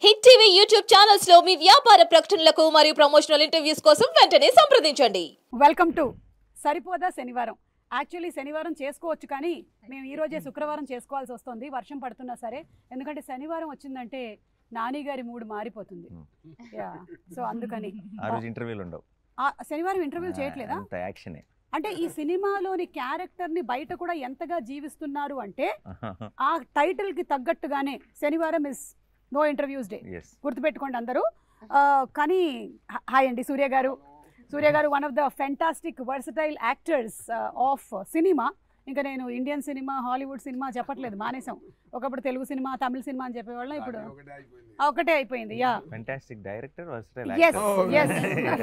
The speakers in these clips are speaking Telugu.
హిట్ టీవీ యూట్యూబ్ ఛానల్స్ లో మీ వ్యాపార ప్రకటనలకు మరియు ప్రమోషనల్ ఇంటర్వ్యూస్ కోసం వెంటనే సంప్రదించండి. వెల్కమ్ టు సరిపోదా శనివారం. యాక్చువల్లీ శనివారం చేసుకోవచ్చు, కానీ మేము ఈ రోజే శుక్రవారం చేసుకోవాల్సి వస్తుంది, వర్షం పడుతున్నా సరే. ఎందుకంటే శనివారం వచ్చిందంటే నాని గారి మూడ్ మారిపోతుంది. సో అందుకని ఇంటర్వ్యూలు ఉండవు. శనివారం ఇంటర్వ్యూ చేయట్లేదా? అంటే ఈ సినిమాలోని క్యారెక్టర్ ని బయట కూడా ఎంతగా జీవిస్తున్నారు అంటే ఆ టైటిల్ కి తగ్గట్టుగానే శనివారం ఇస్ నో ఇంటర్వ్యూస్ డే. గుర్తుపెట్టుకోండి అందరూ. కానీ హాయ్ అండి సూర్య గారు. సూర్య గారు one of the fantastic versatile actors of cinema. ఇంకా నేను ఇండియన్ సినిమా, హాలీవుడ్ సినిమా చెప్పట్లేదు, మానేసాం. ఒకప్పుడు తెలుగు సినిమా, తమిళ సినిమా అని చెప్పేవాళ్ళం, ఇప్పుడు ఒకటే అయిపోయింది. Yeah, fantastic director, versatile yes yes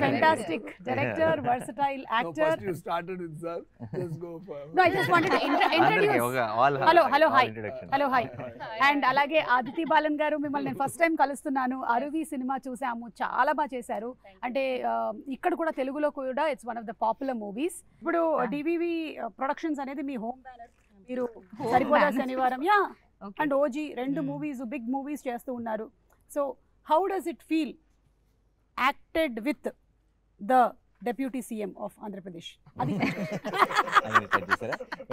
fantastic director, versatile actor. No, first you started with sir, just go for No, I just wanted to introduce. hello hi and అలాగే ఆదితి బాలన్ గారు, మిమ్మల్ని నేను ఫస్ట్ టైం కలుస్తున్నాను. అరువి సినిమా చూసాము, చాలా బాగా చేశారు. అంటే ఇక్కడ కూడా తెలుగులో కూడా it's one of the popular movies. ఇప్పుడు డివివి ప్రొడక్షన్స్ అనేది మీ హోమ్ బ్యానర్. మీరు సరిపోదా శనివారం యా అండ్ ఓజీ రెండు మూవీస్, బిగ్ మూవీస్ చేస్తూ ఉన్నారు. So how does it feel acted with the deputy CM of Andhra Pradesh? అది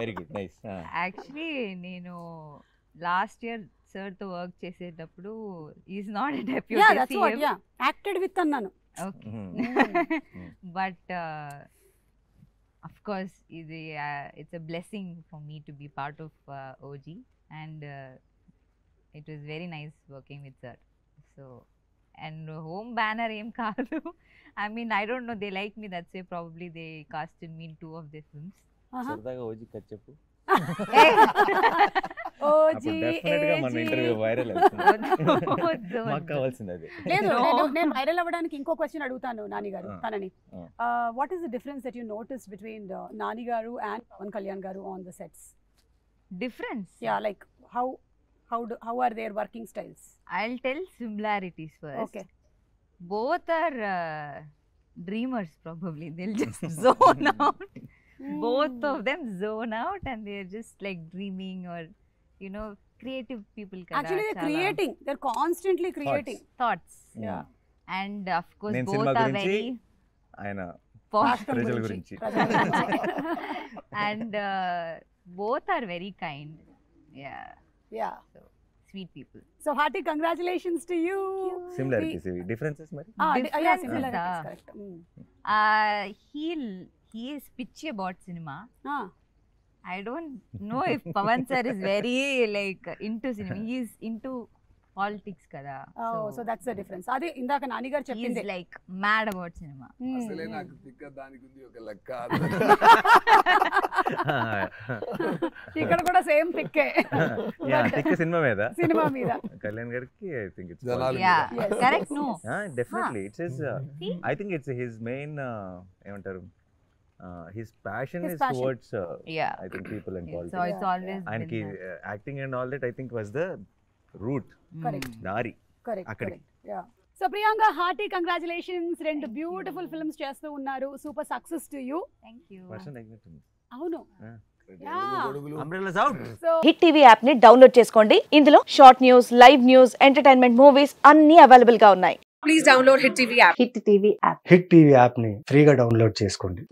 వెరీ గుడ్, నైస్. యాక్చువల్లీ నేను లాస్ట్ ఇయర్ సార్ తో వర్క్ చేసేటప్పుడు is not a deputy CM, acted with అన్నాను. But of course it's a blessing for me to be part of OG, and it was very nice working with sir. So and home banner em kaadu, I mean I don't know, they like me, that's why probably they casted me in 2 of their films. సరదాగా ఓజీ కట్ చెప్పు. ఓజీ మన ఇంటర్వ్యూ వైరల్ అవుతుంది, మాకు కావాల్సింది అదే. లేదు, నేను వైరల్ అవ్వడానికి ఇంకో క్వశ్చన్ అడుగుతాను నాని గారు తనని. What is the difference that you notice between Nani గారు అండ్ పవన్ కళ్యాణ్ గారు on the sets? Difference? Yeah, like how are their working styles? I'll tell similarities first. Okay. Both are dreamers probably. They'll just zone out. Both of them zone out and they're just like dreaming, or you know, creative people kada. Actually they're creating, they're constantly creating thoughts. Yeah. And of course నేను both are very ఆయన posh ప్రజల గురించి and both are very kind. Yeah, so sweet people. So hearty congratulations to you. Similarities, differences మరి. Yeah, similarities, correct. He is pitchy about cinema. I don't know if Pavan sir is very like into cinema. He is into politics kada. So that's the difference. Adi indaka Nani garu cheppindi, he is like mad about cinema. asale naaku tikka daniki undi oka lakka. ఇక్కడ కూడా సేమ్ పిక్కే. యా, టిక్ సినిమా మీద కళ్యాణ్ గారికి I think it's correct. No, definitely it is I think it's his main ఏమంటారు, his passion is towards I think people and politics. So it's always and acting and all that I think was the route. Correct. Dari. Correct. Yeah. So Priyanka, hearty congratulations. రెండు బ్యూటిఫుల్ ఫిల్మ్స్ చేస్తూ ఉన్నారు. Super success to you. Thank you. వర్షం తగ్గినట్టుంది. అవును. Umbrellas out. So hit TV app ని డౌన్లోడ్ చేసుకోండి. ఇందులో short news, live news, entertainment movies అన్ని అవైలబుల్ గా ఉన్నాయి. Please download hit TV app. Hit TV యాప్ని ఫ్రీగా డౌన్లోడ్ చేసుకోండి.